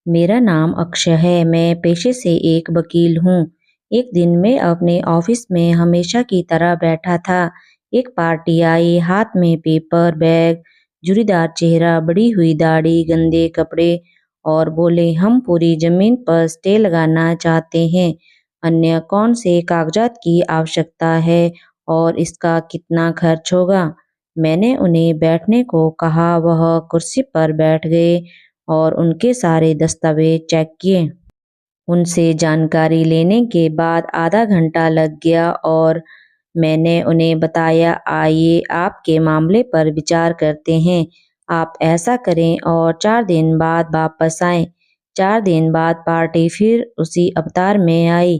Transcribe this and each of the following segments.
मेरा नाम अक्षय है। मैं पेशे से एक वकील हूँ। एक दिन मैं अपने ऑफिस में हमेशा की तरह बैठा था। एक पार्टी आई, हाथ में पेपर बैग, जुरीदार चेहरा, बड़ी हुई दाढ़ी, गंदे कपड़े और बोले, हम पूरी जमीन पर स्टे लगाना चाहते हैं। अन्य कौन से कागजात की आवश्यकता है और इसका कितना खर्च होगा? मैंने उन्हें बैठने को कहा। वह कुर्सी पर बैठ गए और उनके सारे दस्तावेज चेक किए। उनसे जानकारी लेने के बाद आधा घंटा लग गया और मैंने उन्हें बताया, आइए आपके मामले पर विचार करते हैं। आप ऐसा करें और 4 दिन बाद वापस आएं। 4 दिन बाद पार्टी फिर उसी अवतार में आई।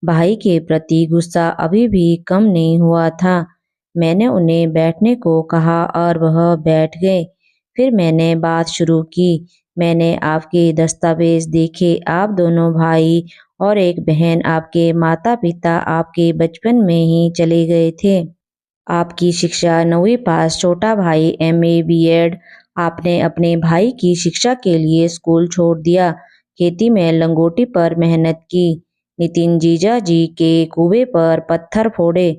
भाई के प्रति गुस्सा अभी भी कम नहीं हुआ था। मैंने उन्हें बैठने को कहा और वह बैठ गए। फिर मैंने बात शुरू की। मैंने आपके दस्तावेज देखे। आप दोनों भाई और एक बहन, आपके माता पिता आपके बचपन में ही चले गए थे। आपकी शिक्षा 9वीं पास, छोटा भाई एमए बीएड। आपने अपने भाई की शिक्षा के लिए स्कूल छोड़ दिया। खेती में लंगोटी पर मेहनत की। नितिन जीजा जी के कुएं पर पत्थर फोड़े।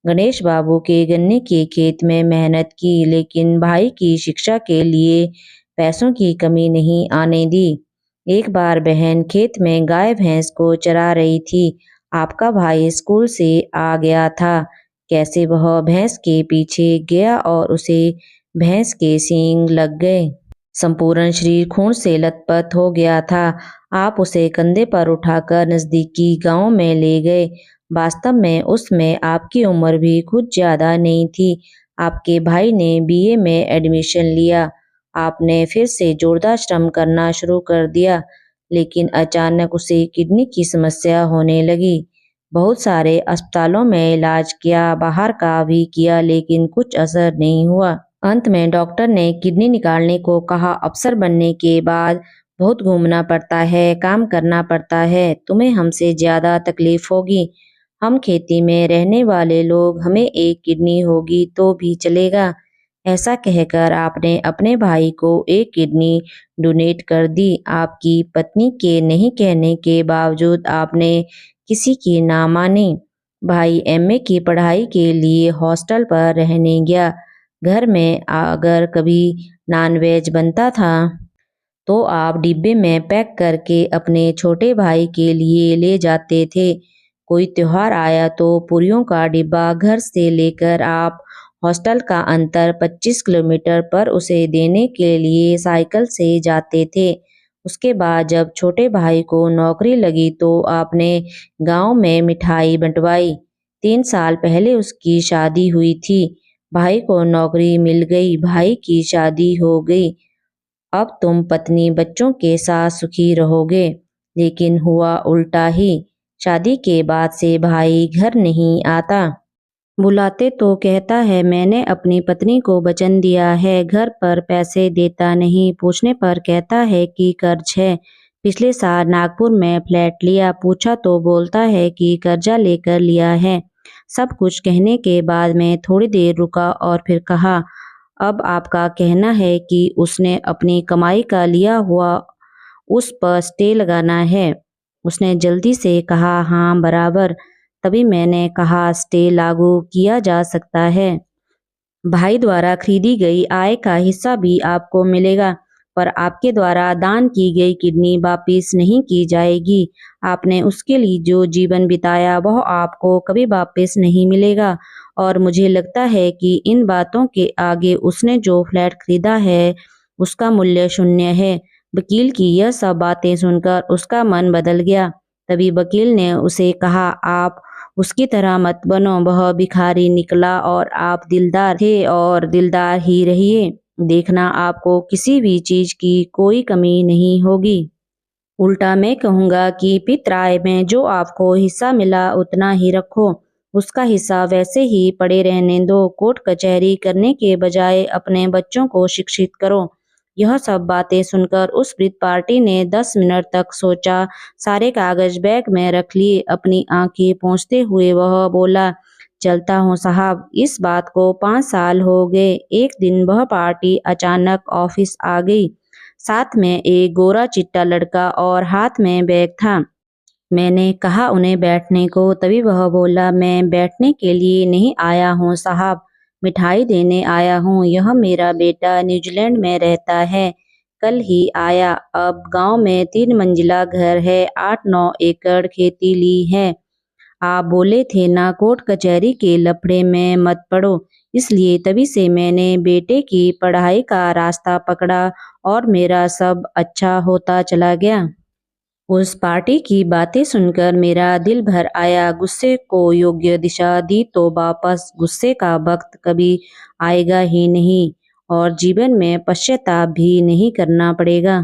गणेश बाबू के गन्ने के खेत में मेहनत की, लेकिन भाई की शिक्षा के लिए पैसों की कमी नहीं आने दी। एक बार बहन खेत में गाय भैंस को चरा रही थी। आपका भाई स्कूल से आ गया था। कैसे वह भैंस के पीछे गया और उसे भैंस के सींग लग गए। संपूर्ण शरीर खून से लथपथ हो गया था। आप उसे कंधे पर उठाकर नजदीकी गांव में ले गए। वास्तव में उसमें आपकी उम्र भी कुछ ज्यादा नहीं थी। आपके भाई ने बीए में एडमिशन लिया। आपने फिर से जोरदार श्रम करना शुरू कर दिया, लेकिन अचानक उसे किडनी की समस्या होने लगी। बहुत सारे अस्पतालों में इलाज किया, बाहर का भी किया, लेकिन कुछ असर नहीं हुआ। अंत में डॉक्टर ने किडनी निकालने को कहा। अफसर बनने के बाद बहुत घूमना पड़ता है, काम करना पड़ता है। तुम्हें हमसे ज्यादा तकलीफ होगी। हम खेती में रहने वाले लोग, हमें एक किडनी होगी तो भी चलेगा। ऐसा कहकर आपने अपने भाई को एक किडनी डोनेट कर दी। आपकी पत्नी के नहीं कहने के बावजूद आपने किसी की ना मानी। भाई एमए की पढ़ाई के लिए हॉस्टल पर रहने गया। घर में अगर कभी नॉनवेज बनता था तो आप डिब्बे में पैक करके अपने छोटे भाई के लिए ले जाते थे। कोई त्योहार आया तो पूरियों का डिब्बा घर से लेकर आप हॉस्टल का अंतर 25 किलोमीटर पर उसे देने के लिए साइकिल से जाते थे। उसके बाद जब छोटे भाई को नौकरी लगी तो आपने गांव में मिठाई बंटवाई। 3 साल पहले उसकी शादी हुई थी। भाई को नौकरी मिल गई, भाई की शादी हो गई। अब तुम पत्नी बच्चों के साथ सुखी रहोगे। लेकिन हुआ उल्टा ही। शादी के बाद से भाई घर नहीं आता। बुलाते तो कहता है, मैंने अपनी पत्नी को वचन दिया है, घर पर पैसे देता नहीं। पूछने पर कहता है कि कर्ज है। पिछले साल नागपुर में फ्लैट लिया। पूछा तो बोलता है कि कर्जा लेकर लिया है। सब कुछ कहने के बाद मैं थोड़ी देर रुका और फिर कहा, अब आपका कहना है कि उसने अपनी कमाई का लिया हुआ उस पर स्टे लगाना है। उसने जल्दी से कहा, हाँ बराबर। तभी मैंने कहा, स्टे लागू किया जा सकता है। भाई द्वारा खरीदी गई आय का हिस्सा भी आपको मिलेगा, पर आपके द्वारा दान की गई किडनी वापिस नहीं की जाएगी। आपने उसके लिए जो जीवन बिताया वह आपको कभी वापस नहीं मिलेगा। और मुझे लगता है कि इन बातों के आगे उसने जो फ्लैट खरीदा है उसका मूल्य शून्य है। वकील की यह सब बातें सुनकर उसका मन बदल गया। तभी वकील ने उसे कहा, आप उसकी तरह मत बनो। वह भिखारी निकला और आप दिलदार थे और दिलदार ही रहिए। देखना, आपको किसी भी चीज की कोई कमी नहीं होगी। उल्टा मैं कहूँगा कि पितराय में जो आपको हिस्सा मिला उतना ही रखो। उसका हिस्सा वैसे ही पड़े रहने दो। कोर्ट कचहरी करने के बजाय अपने बच्चों को शिक्षित करो। यह सब बातें सुनकर उस वृद्ध पार्टी ने 10 मिनट तक सोचा। सारे कागज बैग में रख लिए। अपनी आंखें पोंछते हुए वह बोला, चलता हूँ साहब। इस बात को 5 साल हो गए। एक दिन वह पार्टी अचानक ऑफिस आ गई। साथ में एक गोरा चिट्टा लड़का और हाथ में बैग था। मैंने कहा उन्हें बैठने को, तभी वह बोला, मैं बैठने के लिए नहीं आया हूँ साहब, मिठाई देने आया हूँ। यह मेरा बेटा न्यूजीलैंड में रहता है, कल ही आया। अब गांव में 3 मंजिला घर है, 8-9 एकड़ खेती ली है। आप बोले थे ना कोर्ट कचहरी के लफड़े में मत पड़ो, इसलिए तभी से मैंने बेटे की पढ़ाई का रास्ता पकड़ा और मेरा सब अच्छा होता चला गया। उस पार्टी की बातें सुनकर मेरा दिल भर आया। गुस्से को योग्य दिशा दी तो वापस गुस्से का वक्त कभी आएगा ही नहीं और जीवन में पश्चाताप भी नहीं करना पड़ेगा।